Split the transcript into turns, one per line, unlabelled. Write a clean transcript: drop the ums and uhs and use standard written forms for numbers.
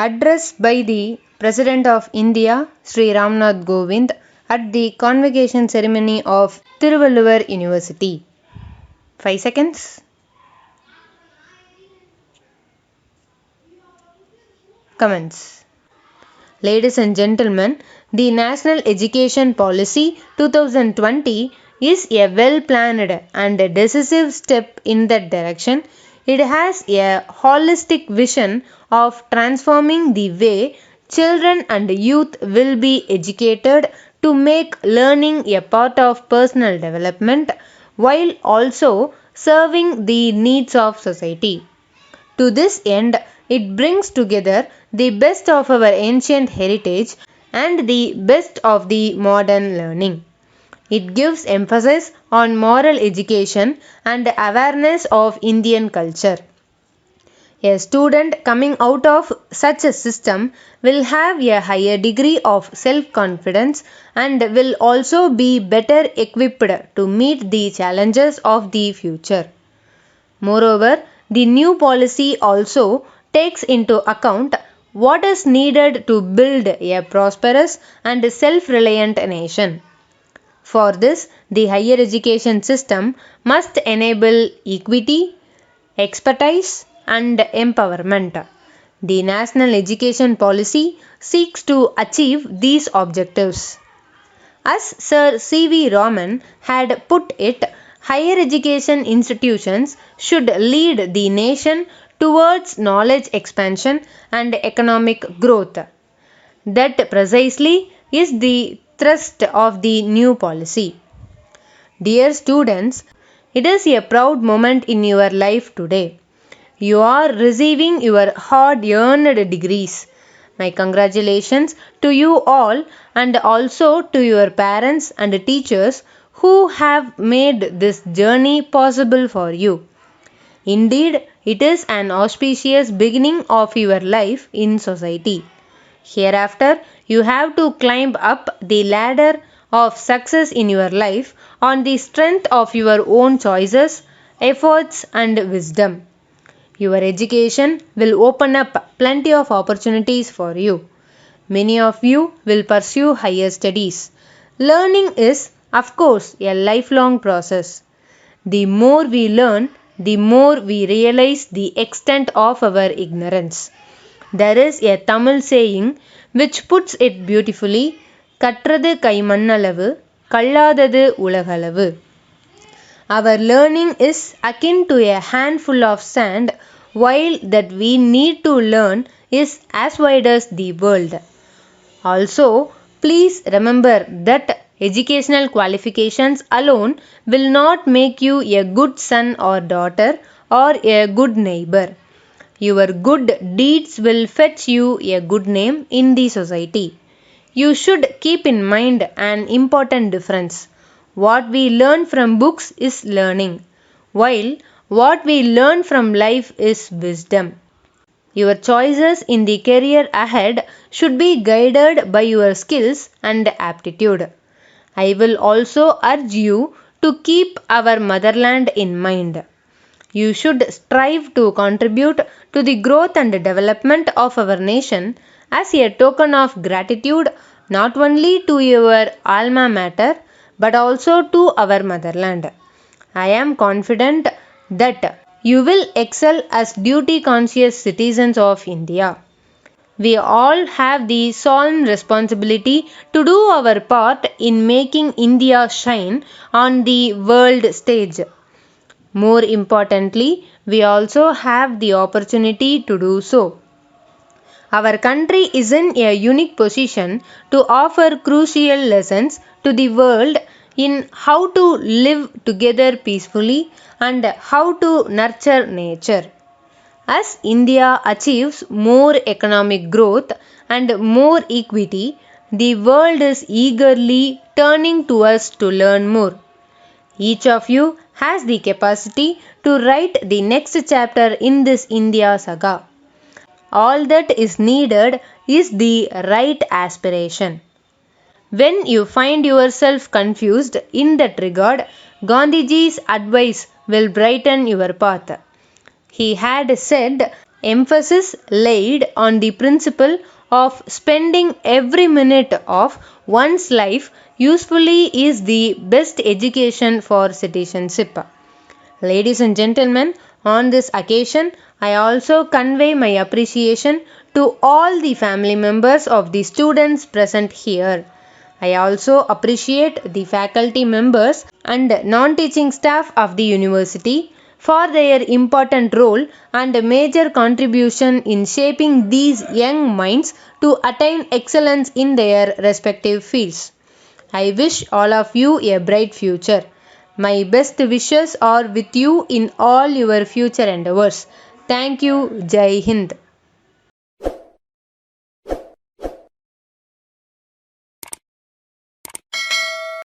Address by the President of India Sri Ramnath Kovind at the convocation ceremony of Thiruvalluvar University. 5 seconds. Comments. Ladies and gentlemen, the National Education Policy 2020 is a well-planned and decisive step in that direction. It has a holistic vision of transforming the way children and youth will be educated to make learning a part of personal development while also serving the needs of society. To this end, it brings together the best of our ancient heritage and the best of the modern learning. It gives emphasis on moral education and awareness of Indian culture. A student coming out of such a system will have a higher degree of self-confidence and will also be better equipped to meet the challenges of the future. Moreover, the new policy also takes into account what is needed to build a prosperous and self-reliant nation. For this, the higher education system must enable equity, expertise, and empowerment. The National Education Policy seeks to achieve these objectives. As Sir C.V. Raman had put it, higher education institutions should lead the nation towards knowledge expansion and economic growth. That precisely is the thrust of the new policy. Dear students, it is a proud moment in your life today. You are receiving your hard-earned degrees. My congratulations to you all and also to your parents and teachers who have made this journey possible for you. Indeed, it is an auspicious beginning of your life in society. Hereafter, you have to climb up the ladder of success in your life on the strength of your own choices, efforts, and wisdom. Your education will open up plenty of opportunities for you. Many of you will pursue higher studies. Learning is, of course, a lifelong process. The more we learn, the more we realize the extent of our ignorance. There is a Tamil saying which puts it beautifully, கற்றது கைமண்ணளவு கல்லாதது உலகளவு. Our learning is akin to a handful of sand, while that we need to learn is as wide as the world. Also, please remember that educational qualifications alone will not make you a good son or daughter or a good neighbor. Your good deeds will fetch you a good name in the society. You should keep in mind an important difference. What we learn from books is learning, while what we learn from life is wisdom. Your choices in the career ahead should be guided by your skills and aptitude. I will also urge you to keep our motherland in mind. You should strive to contribute to the growth and development of our nation as a token of gratitude not only to your alma mater but also to our motherland. I am confident that you will excel as duty-conscious citizens of India. We all have the solemn responsibility to do our part in making India shine on the world stage. More importantly, we also have the opportunity to do so. Our country is in a unique position to offer crucial lessons to the world in how to live together peacefully and how to nurture nature. As India achieves more economic growth and more equity, the world is eagerly turning to us to learn more. Each of you has the capacity to write the next chapter in this India saga. All that is needed is the right aspiration. When you find yourself confused in that regard, Gandhiji's advice will brighten your path. He had said, emphasis laid on the principle of spending every minute of one's life usefully is the best education for citizenship. Ladies and gentlemen, on this occasion, I also convey my appreciation to all the family members of the students present here. I also appreciate the faculty members and non teaching staff of the university for their important role and major contribution in shaping these young minds to attain excellence in their respective fields. I wish all of you a bright future. My best wishes are with you in all your future endeavors. Thank you. Jai Hind.